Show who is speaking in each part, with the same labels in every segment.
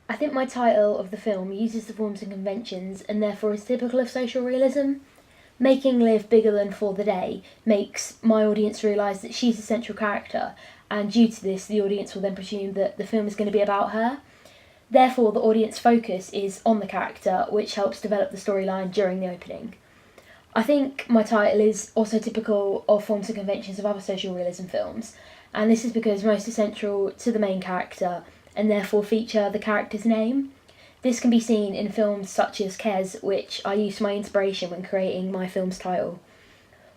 Speaker 1: I think my title of the film uses the forms and conventions and therefore is typical of social realism. Making Liv bigger than For the Day makes my audience realise that she's a central character, and due to this, the audience will then presume that the film is going to be about her. Therefore, the audience focus is on the character, which helps develop the storyline during the opening. I think my title is also typical of forms and conventions of other social realism films, and this is because most are central to the main character and therefore feature the character's name. This can be seen in films such as Kes, which I used for my inspiration when creating my film's title.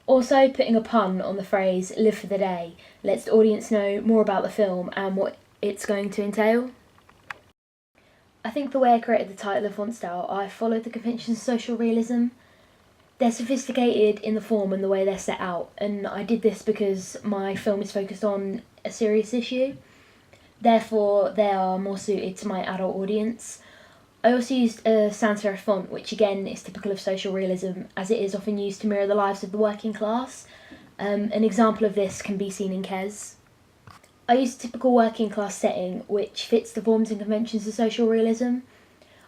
Speaker 1: Also, putting a pun on the phrase "live for the day" lets the audience know more about the film and what it's going to entail. I think the way I created the title and font style, I followed the conventions of social realism. They're sophisticated in the form and the way they're set out, and I did this because my film is focused on a serious issue. Therefore, they are more suited to my adult audience. I also used a sans serif font, which again is typical of social realism, as it is often used to mirror the lives of the working class. An example of this can be seen in Kes. I used a typical working class setting, which fits the forms and conventions of social realism.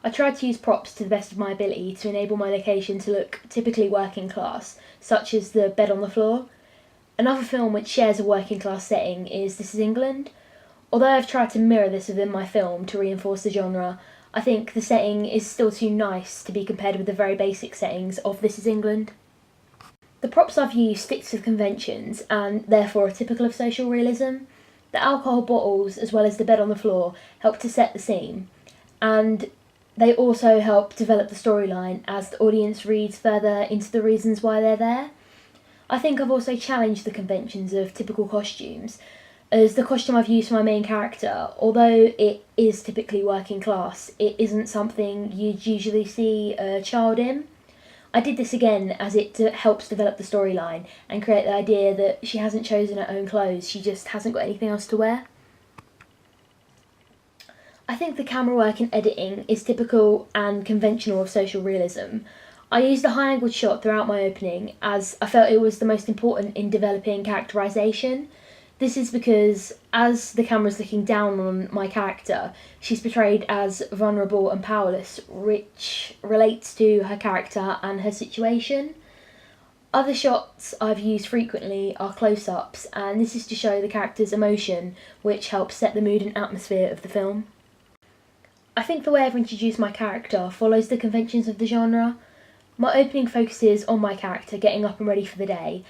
Speaker 1: I tried to use props to the best of my ability to enable my location to look typically working class, such as the bed on the floor. Another film which shares a working class setting is This Is England. Although I've tried to mirror this within my film to reinforce the genre, I think the setting is still too nice to be compared with the very basic settings of This Is England. The props I've used stick to the conventions and therefore are typical of social realism. The alcohol bottles, as well as the bed on the floor, help to set the scene, and they also help develop the storyline as the audience reads further into the reasons why they're there. I think I've also challenged the conventions of typical costumes, as the costume I've used for my main character, although it is typically working class, it isn't something you'd usually see a child in. I did this again as it helps develop the storyline and create the idea that she hasn't chosen her own clothes, she just hasn't got anything else to wear. I think the camera work and editing is typical and conventional of social realism. I used a high-angled shot throughout my opening as I felt it was the most important in developing characterisation. This is because as the camera's looking down on my character, she's portrayed as vulnerable and powerless, which relates to her character and her situation. Other shots I've used frequently are close-ups, and this is to show the character's emotion, which helps set the mood and atmosphere of the film. I think the way I've introduced my character follows the conventions of the genre. My opening focuses on my character getting up and ready for the day,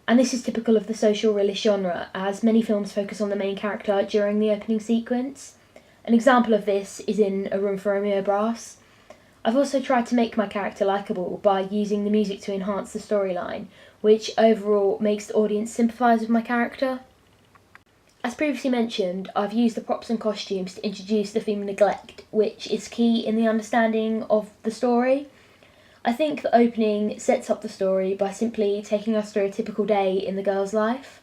Speaker 1: and this is typical of the social realist genre, as many films focus on the main character during the opening sequence. An example of this is in A Room for Romeo Brass. I've also tried to make my character likeable by using the music to enhance the storyline, which overall makes the audience sympathise with my character. As previously mentioned, I've used the props and costumes to introduce the theme of neglect, which is key in the understanding of the story. I think the opening sets up the story by simply taking us through a typical day in the girl's life.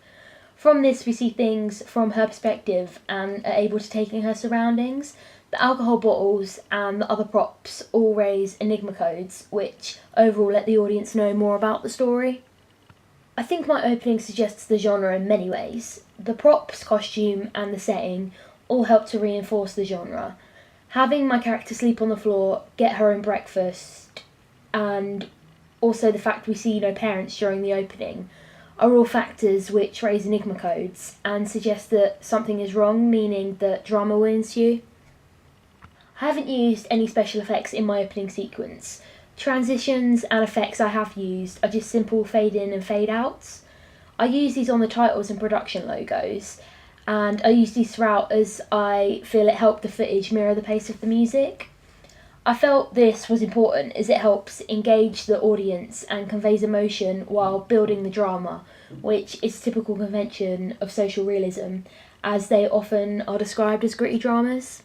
Speaker 1: From this we see things from her perspective and are able to take in her surroundings. The alcohol bottles and the other props all raise enigma codes, which overall let the audience know more about the story. I think my opening suggests the genre in many ways. The props, costume and the setting all help to reinforce the genre. Having my character sleep on the floor, get her own breakfast, and also the fact we see no parents during the opening are all factors which raise enigma codes and suggest that something is wrong, meaning that drama will ensue. I haven't used any special effects in my opening sequence. Transitions and effects I have used are just simple fade in and fade outs. I use these on the titles and production logos, and I use these throughout as I feel it helped the footage mirror the pace of the music. I felt this was important as it helps engage the audience and conveys emotion while building the drama, which is a typical convention of social realism, as they often are described as gritty dramas.